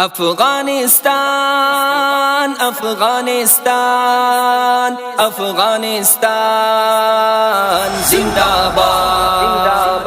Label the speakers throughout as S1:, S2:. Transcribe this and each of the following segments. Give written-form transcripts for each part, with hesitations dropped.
S1: افغانستان افغانستان افغانستان زنداباد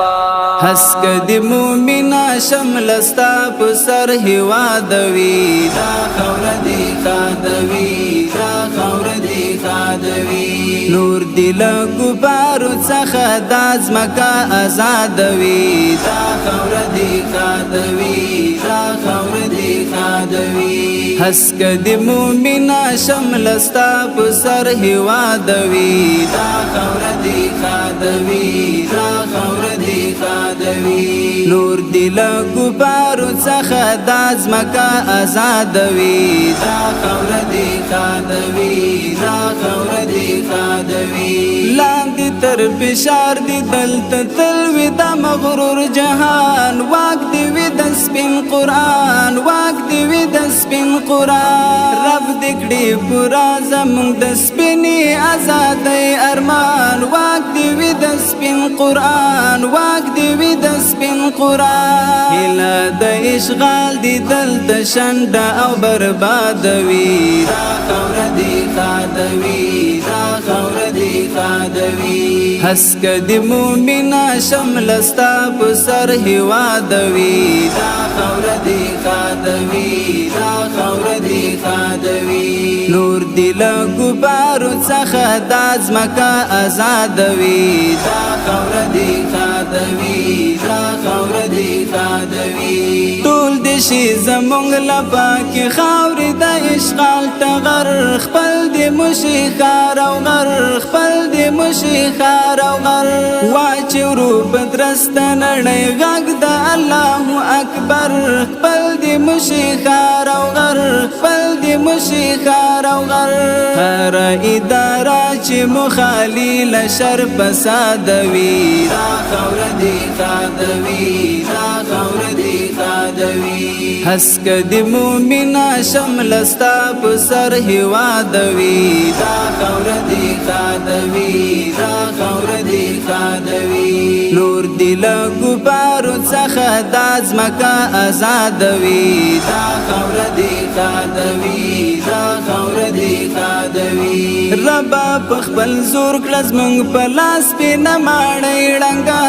S2: حسک دی مومنا شملستا پسر هوادوی دا خور دی خادوی دا خور دی خادوی نور دل گبارو څخه داز مکا آزادوی دا خور دی خادوی دا خور دی خادوی حسک دی مومنا شملستا پسر هوادوی دا خور دی خادوی دا خور دی خادوی نور دل گبارو څخه داز مکا آزادوی دا خور دی خادوی دا خور دی خادوی لاندې تر فشار دی دلته تلوي دا مغرور جهان واک دی وی د سپین قران واک دی وی د سپین قران رب دې کړي پورا زمونږ د سپینې آزادۍ ارمان واک دی وی د سپین قران واک دی وی د سپین قران هله د اشغال دی دلته شنډه او بربادوي دا خور دی خادوي دا خور دی خادوي حسک دی مومنا شملستا پسر هوادوی دا خور دی خادوی دا خور دی خادوی نور دل گبارو څخه داز مکا آزادوی دا خور دی خادوی دا خور دی خادوی ټول دشي زمونږ لپا کې خاور د اشغال ټغر خپل دی مشي خار او غر خپل دی مشي خار او غر واچورو بدرست نړۍ غږ د الله اکبر خپل دی مشي خار او غر خپل دی مشي خار او غر هر اداره چې مخالي لشر فسادوي دا خور دی خادوي دا خور دی خادوي حسک دی مومنا شملستا پسر هوادوی دا خور دی خادوی دا خور دی خادوی نور دل گبارو څخه داز مکا آزادوی دا خور دی خادوی دا خور دی خادوی ربا پخبل زور کلز مونږ په لاس په نماړې ړنګا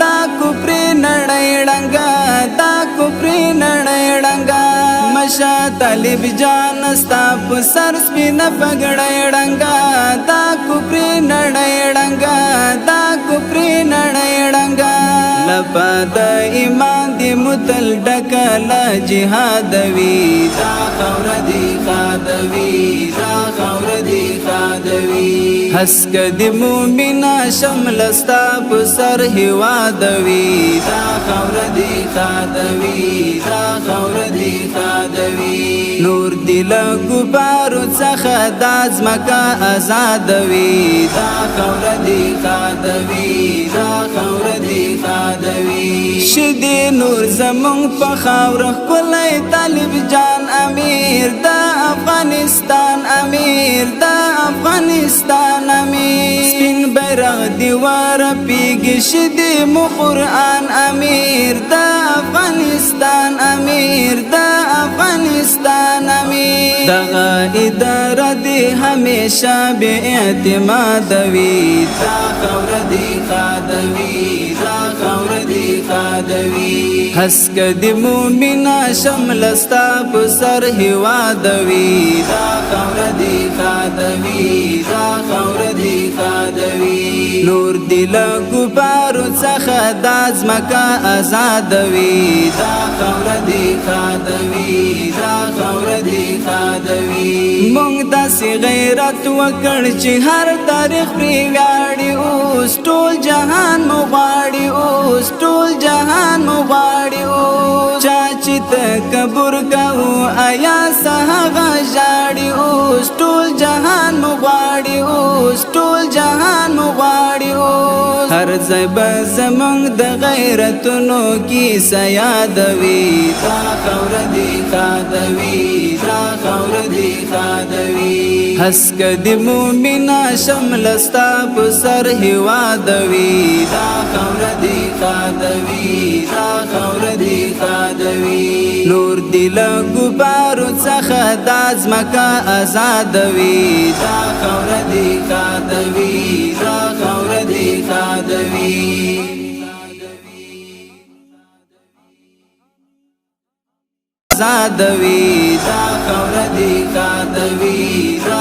S2: دا کوپری نړۍ ړنګا دا کوپری نړۍ ړنګا مشا طالب جان ستا په سر سپینه پګړې ړنګا دا کوپری نړۍ ړنګا دا کوپری نړۍ ړنګا لپا د ایمان دی متل ډکل جهادوی دا خور دی خادوی دا خور دی خادوی حسک دی مومنا شملستا پسر هوادوی دا خور دی خادوی دا خور دی خادوی نور دل گبارو څخه داز مکا آزادوی دا خور دی خادوی دا خور دی خادوی شدی نور زمونږ په خاور ښکلی طالب جان امیر دا افغانستان امیر دا افغانستان امیر سپین بیرغ دی ورپیږي شدی مو قرآن امیر دا افغانستان امیر دا افغانستان امیر دغه اداره دی همیشه بے اعتمادوی دا خور دی خادوی دا خور دی خادوی حسک دی مومنا شملستا پسر هوادوی دا خور دی خادوی دا خور دی خادوی نور دل گبارو څخه داز مکا آزادوی دا خور دی خادوی دا خور دی خادوی مونږ داسې غیرت وکړ چې هر تاریخ پرې ویاړي اوس ټول جهان مو غواړي اوس ټول جهان مو غواړي اوس چا چې تکبر کوو آیا هغه ژاړي اوس ټول جهان مو غواړي اوس ټول جهان مو غواړي اوس هر ځای به زمونږ د غیرتونو کیسه یادوي دا خور دی خادوی دا خور دی خادوی حسک دی مومنا شملستا پسر هوادوی دا خور دی خادوی دا خور دی خادوی نور دل ګبارو څخه د ځمکه آزادوي دا خاوره دې ښادوي دا خاوره دې ښادوي آزادوي دا خاوره دې ښادوي دا